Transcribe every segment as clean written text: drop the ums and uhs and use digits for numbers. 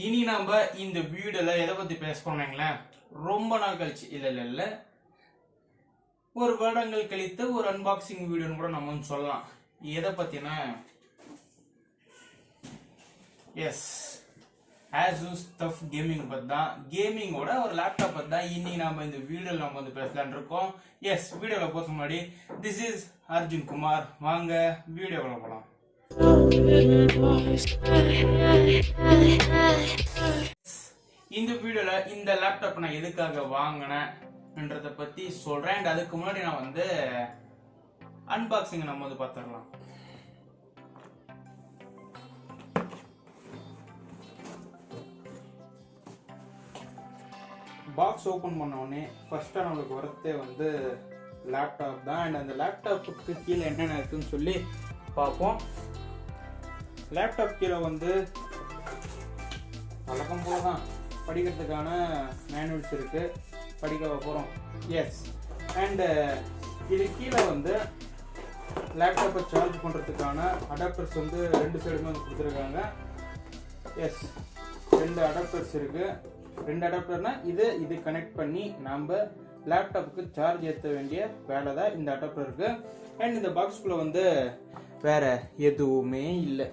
இனி நம்ம இந்த வீடியோல எதை பத்தி பேச போனீங்களேன், ரொம்ப நாள் கழிச்சு இல்ல ஒரு வருடங்கள் கழித்து ஒரு அன்பாக்சிங் வீடியோன்னு கூட நம்ம சொல்லலாம். எதை பத்தினா எஸ் Asus Tuf கேமிங் பத்தி தான், கேமிங்கோட ஒரு லேப்டாப் பத்தி தான் இன்னைக்கு நாம இந்த வீடியோல நம்ம வந்து பேசலான் இருக்கோம். எஸ், வீடியோல போறதுக்கு முன்னாடி திஸ் இஸ் அர்ஜுன் குமார். வாங்க வீடியோக்குள்ள போலாம். இந்த வீடியோல இந்த லேப்டாப் நான் எதுக்காக வாங்கினேன்றத பத்தி சொல்றேன். அண்ட் அதுக்கு முன்னாடி நான் வந்து அன்பாக்சிங் நம்ம வந்து பார்த்துடலாம். பாக்ஸ் ஓப்பன் பண்ண உடனே ஃபர்ஸ்டா நம்மளுக்கு வரதே வந்து லேப்டாப் தான். அண்ட் அந்த லேப்டாப்புக்கு கீழே என்னென்ன இருக்குன்னு சொல்லி பார்ப்போம். லேப்டாப் கீழே வந்து வழக்கம் போல தான் படிக்கிறதுக்கான மேனுவல்ஸ் இருக்கு, படிக்க போகிறோம். எஸ், அண்டு இது கீழே வந்து லேப்டாப்பை சார்ஜ் பண்ணுறதுக்கான அடாப்டர்ஸ் வந்து ரெண்டு சைடுமே வந்து கொடுத்துருக்காங்க. எஸ், ரெண்டு அடாப்டர்ஸ் இருக்கு. ரெண்டு அடாப்டர்னா இது கனெக்ட் பண்ணி நம்ம லேப்டாப்புக்கு சார்ஜ் ஏற்ற வேண்டிய வேலை தான் இந்த அடாப்டர் இருக்கு. அண்ட் இந்த பாக்ஸ்குள்ள வந்து வேற எதுவுமே இல்லை.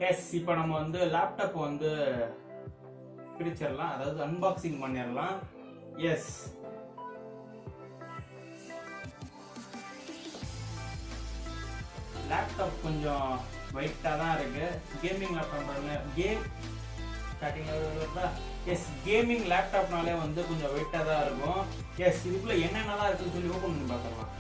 எஸ், இப்போ நம்ம வந்து லேப்டாப் வந்து பிரிச்சிடலாம், அதாவது அன்பாக்சிங் பண்ணிடலாம். எஸ், லேப்டாப் கொஞ்சம் வெயிட்டாக தான் இருக்கு. கேமிங் லேப்டாப் எஸ், கேமிங் லேப்டாப்னாலே வந்து கொஞ்சம் வெயிட்டாக தான் இருக்கும். எஸ், இதுக்குள்ள என்னென்னலாம் இருக்குன்னு சொல்லி ஓப்பன் பண்ணி பார்க்கலாம்.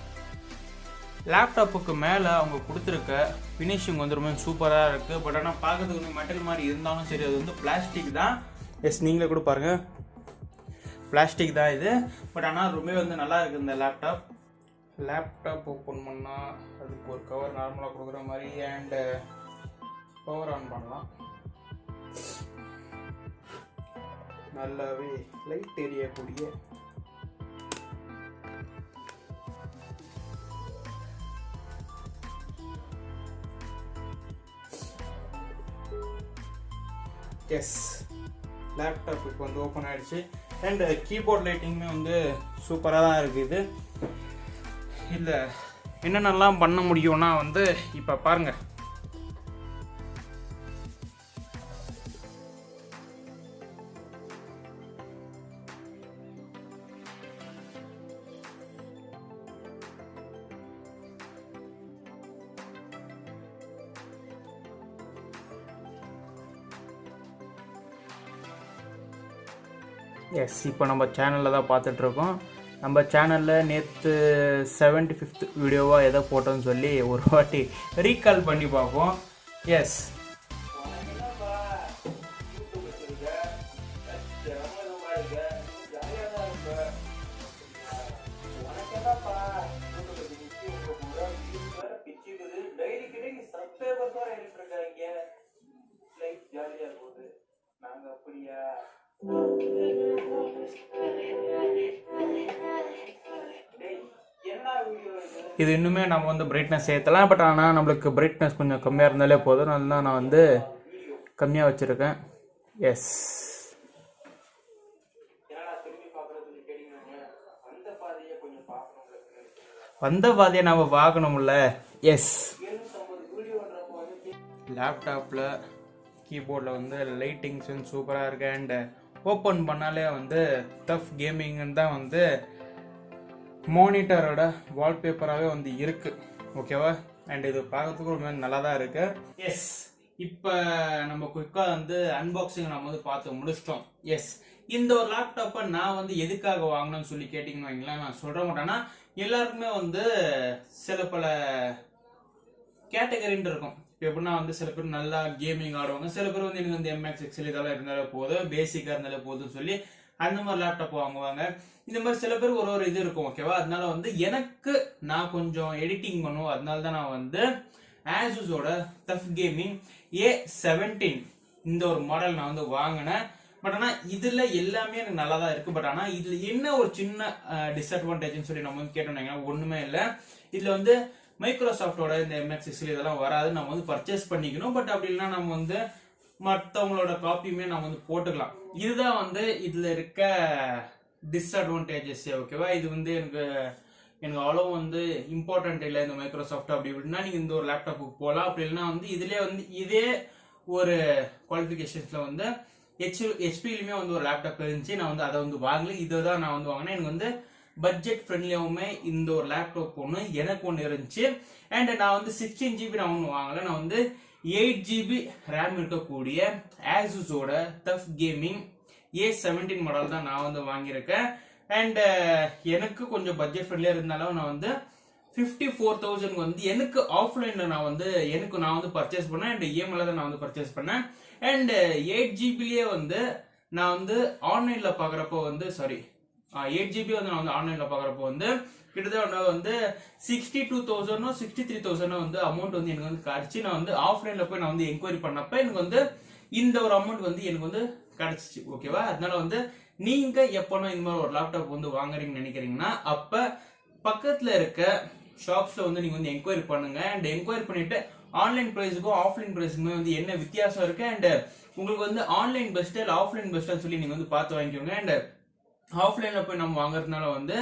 லேப்டாப்புக்கு மேலே அவங்க கொடுத்துருக்க ஃபினிஷிங் வந்து ரொம்ப சூப்பராக இருக்குது. பட் ஆனால் பார்க்கறதுக்கு கொஞ்சம் மெட்டல் மாதிரி இருந்தாலும் சரி, அது வந்து பிளாஸ்டிக் தான். எஸ், நீங்களே கூட பாருங்கள், பிளாஸ்டிக் தான் இது. பட் ஆனால் ரொம்ப வந்து நல்லா இருக்குது இந்த லேப்டாப் ஓப்பன் பண்ணால் அதுக்கு ஒரு கவர் நார்மலாக கொடுக்குற மாதிரி. அண்டு பவர் ஆன் பண்ணலாம். நல்லாவே லைட் எரியக்கூடிய எஸ், லேப்டாப் இப்போ வந்து ஓப்பன் ஆயிடுச்சு. அண்ட் கீபோர்ட் லைட்டிங்குமே வந்து சூப்பராக தான் இருக்குது. இதில் என்னென்னலாம் பண்ண முடியும்னா வந்து இப்போ பாருங்கள். எஸ், இப்போ நம்ம சேனலில் தான் பார்த்துட்ருக்கோம். நம்ம சேனலில் நேற்று 75th வீடியோவாக எதை போட்டோன்னு சொல்லி ஒரு வாட்டி ரீகால் பண்ணி பார்ப்போம். எஸ், இது இன்னுமே நம்ம வந்து பிரைட்னஸ் ஏற்றலாம். பட் ஆனால் நம்மளுக்கு பிரைட்னஸ் கொஞ்சம் கம்மியாக இருந்தாலே போதும். அதனால நான் வந்து கம்மியாக வச்சுருக்கேன். எஸ், வந்த பாதையை நம்ம பார்க்கணும்ல. எஸ், லேப்டாப்பில் கீபோர்டில் வந்து லைட்டிங்ஸ் சூப்பராக இருக்கு. அண்ட் ஓப்பன் பண்ணாலே வந்து டஃப் கேமிங்னு தான் வந்து மானிட்டரோட வால்பேப்பராகவே வந்து இருக்கு. ஓகேவா? அண்ட் இது பார்க்கறதுக்கு ரொம்ப நல்லா தான் இருக்கு. எஸ், இப்போ நம்ம குயிக்காக வந்து அன்பாக்சிங் நம்ம வந்து பார்த்து முடிச்சிட்டோம். எஸ், இந்த ஒரு லேப்டாப்பை நான் வந்து எதுக்காக வாங்கணும்னு சொல்லி கேட்டிங்கன்னு வைங்களேன், நான் சொல்ல மாட்டேன்னா எல்லாருக்குமே வந்து சில பல கேட்டகரின்னு இருக்கும். எப்படின்னா வந்து சில பேர் நல்லா கேமிங் ஆடுவாங்க, சில பேர் வந்து எனக்கு வந்து MX எக்ஸல் இதெல்லாம் இருந்தாலே போதும், பேசிக்காக இருந்தாலே போதும்னு சொல்லி அந்த மாதிரி லேப்டாப் வாங்குவாங்க. இந்த மாதிரி சில பேர் ஒரு இது இருக்கும். ஓகேவா? அதனால வந்து எனக்கு நான் கொஞ்சம் எடிட்டிங் பண்ணுவோம். அதனால தான் நான் வந்து ஆசூஸோட டஃப் கேமிங் A17 இந்த ஒரு மாடல் நான் வந்து வாங்கினேன். பட் ஆனால் இதில் எல்லாமே எனக்கு நல்லா தான் இருக்குது. பட் ஆனால் இதில் என்ன ஒரு சின்ன டிஸ்அட்வான்டேஜ்னு சொல்லி நம்ம வந்து கேட்டோம்னா ஒன்றுமே இல்லை. இதில் வந்து மைக்ரோசாஃப்டோட இந்த MX6 இதெல்லாம் வராது, நம்ம வந்து பர்ச்சேஸ் பண்ணிக்கணும். பட் அப்படி இல்லைன்னா நம்ம வந்து மற்றவங்களோட காப்பியுமே நான் வந்து போட்டுக்கலாம். இதுதான் வந்து இதுல இருக்க டிஸ்அட்வான்டேஜஸ். ஓகேவா, இது வந்து எனக்கு அவ்வளோ வந்து இம்பார்ட்டன்ட் இல்லை இந்த மைக்ரோசாஃப்ட் அப்படி இப்படின்னா நீங்கள் இந்த ஒரு லேப்டாப்புக்கு போகலாம். அப்படி இல்லைன்னா வந்து இதுலேயே வந்து இதே ஒரு குவாலிஃபிகேஷன்ஸ்ல வந்து ஹெச்பிலையுமே வந்து ஒரு லேப்டாப் இருந்துச்சு. நான் வந்து அதை வந்து வாங்கல, இதை தான் நான் வந்து வாங்கினேன். எனக்கு வந்து பட்ஜெட் ஃப்ரெண்ட்லியாவுமே இந்த ஒரு லேப்டாப் ஒன்று எனக்கு ஒன்று இருந்துச்சு. அண்ட் நான் வந்து 16 GB நான் ஒன்று வாங்கல, நான் வந்து 8 GB ரேம் இருக்கக்கூடிய ஆசூஸோட டஃப் கேமிங் A17 மாடல் தான் நான் வந்து வாங்கியிருக்கேன். அண்ட் எனக்கு கொஞ்சம் பட்ஜெட் ஃப்ரெண்ட்லியாக இருந்தாலும் நான் வந்து 54,000 வந்து எனக்கு ஆஃப்லைன்ல நான் வந்து பர்ச்சேஸ் பண்ணேன். அண்ட் இஎம்ஐல தான் நான் வந்து பர்ச்சேஸ் பண்ணேன். அண்ட் 8 GBலயே வந்து நான் வந்து ஆன்லைன்ல பாக்குறப்போ வந்து 8 GB வந்து நான் வந்து ஆன்லைன்ல பாக்குறப்போ வந்து கிட்டத்தட்ட வந்து 62,000 63,000 வந்து அமௌண்ட் வந்து எனக்கு வந்து கிடைச்சு. நான் வந்து ஆஃப்லைன்ல போய் நான் வந்து என்கொயரி பண்ணப்ப எனக்கு வந்து இந்த ஒரு அமௌண்ட் வந்து எனக்கு வந்து கிடைச்சிச்சு. ஓகேவா, அதனால வந்து நீங்க எப்பனா இந்த மாதிரி ஒரு லேப்டாப் வந்து வாங்குறீங்கன்னு நினைக்கிறீங்கன்னா அப்ப பக்கத்துல இருக்க ஷாப்ஸ்ல வந்து நீங்க வந்து என்கொயரி பண்ணுங்க. அண்ட் என்கொயரி பண்ணிட்டு ஆன்லைன் பிரைஸுக்கும் ஆஃப்லைன் பிரைஸுக்குமே வந்து என்ன வித்தியாசம் இருக்கு, அண்ட் உங்களுக்கு வந்து ஆன்லைன் பெஸ்டா இல்ல ஆஃப்லைன் பெஸ்டா சொல்லி நீங்க வந்து பார்த்து வாங்கிக்கோங்க. அண்ட் ஆஃப்லைன்ல போய் நம்ம வாங்குறதுனால வந்து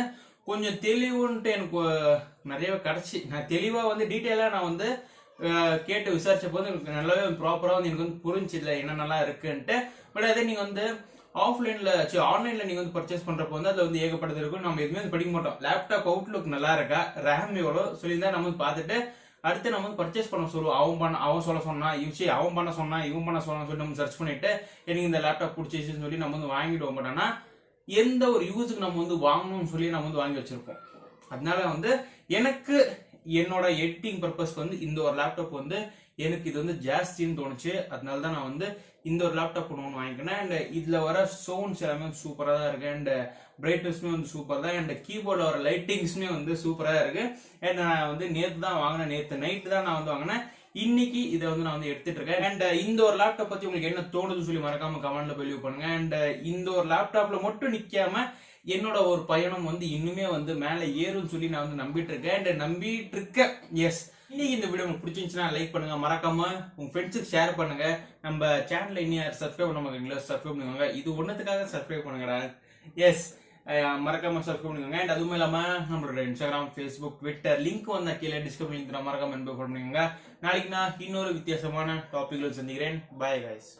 கொஞ்சம் தெளிவுன்ட்டு எனக்கு நிறையவே கிடைச்சி. நான் தெளிவா வந்து டீட்டெயிலா நான் வந்து கேட்டு விசாரிச்ச போது எனக்கு நல்லாவே ப்ராப்பரா வந்து எனக்கு வந்து புரிஞ்சு இல்லை என்னென்னலாம் இருக்குன்ட்டு. பட் அதே நீங்க வந்து ஆன்லைன்ல நீங்க வந்து பர்ச்சேஸ் பண்றப்போ வந்து அதுல வந்து ஏகப்பட்டது இருக்கும். நம்ம எதுவுமே வந்து படிக்க மாட்டோம். லேப்டாப் அவுட்லுக் நல்லா இருக்கா, ரேம் எவ்வளோ சொல்லியிருந்தா நம்ம வந்து பார்த்துட்டு அடுத்து நம்ம வந்து பர்ச்சேஸ் பண்ண சொல்லுவோம். அவன் சொல்ல சொன்னா அவன் பண்ண சொன்னா இவன் பண்ண சொன்னா சொல்லி நம்ம சர்ச் பண்ணிட்டு எனக்கு இந்த லேப்டாப் பிடிச்சிச்சுன்னு சொல்லி நம்ம வந்து வாங்கிடுவோம். பட் ஆனா எந்த ஒரு யூஸுக்கு நம்ம வந்து வாங்கணும்னு சொல்லி நம்ம வந்து வாங்கி வச்சிருப்போம். அதனால வந்து எனக்கு என்னோட எடிட்டிங் பர்பஸ்க்கு வந்து இந்த ஒரு லேப்டாப் வந்து எனக்கு இது வந்து ஜாஸ்தின்னு தோணுச்சு. அதனால தான் நான் வந்து இந்த ஒரு லேப்டாப் ஒன்று வாங்கிக்கினேன். அண்ட் இதுல வர சவுண்ட்ஸ் எல்லாமே சூப்பரா தான் இருக்கு. அண்ட் பிரைட்னஸ்மே வந்து சூப்பர் தான். அண்ட் கீபோர்ட்ல வர லைட்டிங்ஸ்மே வந்து சூப்பரா இருக்கு. அண்ட் நான் வந்து நேற்று தான் வாங்கினேன், நேற்று நைட்டு தான் நான் வந்து வாங்கினேன். இன்னைக்கு இதை வந்து நான் வந்து எடுத்துட்டு இருக்கேன். அண்ட் இந்த ஒரு லேப்டாப் பத்தி உங்களுக்கு என்ன தோணுதுன்னு சொல்லி மறக்காம கமெண்ட்ல பதிவு பண்ணுங்க. அண்ட் இந்த ஒரு லேப்டாப்ல மட்டும் நிக்காம என்னோட ஒரு பயணம் வந்து இன்னுமே வந்து மேல ஏறும்னு சொல்லி நான் வந்து நம்பிட்டு இருக்கேன். அண்ட் நம்பிட்டு இருக்கேன். எஸ், இன்னைக்கு இந்த வீடியோ உங்களுக்கு பிடிச்சிருந்துச்சுன்னா லைக் பண்ணுங்க, மறக்காம உங்க ஃப்ரெண்ட்ஸுக்கு ஷேர் பண்ணுங்க. நம்ம சேனல்ல இன்னும் சப்ஸ்கிரைப் பண்ண மாட்டீங்களா, சப்ஸ்கிரைப் பண்ணுவாங்க. இது ஒன்னத்துக்காக சப்ஸ்கிரைப் பண்ணுங்கடா. எஸ், மறக்காம சப்ஸ்கிரைப் பண்ணுங்க. அண்ட் அதுவும் இல்லாம நம்மளோட இன்ஸ்டாகிராம், ஃபேஸ்புக், ட்விட்டர் லிங்க் வந்து கீழே டிஸ்கிரிப்ஷன் லிங்க் மறக்காம இன்ஃபார்ம் பண்ணுங்க. நாளைக்கு நான் இன்னொரு வித்தியாசமான டாபிக்ல சந்திக்கிறேன். Bye guys.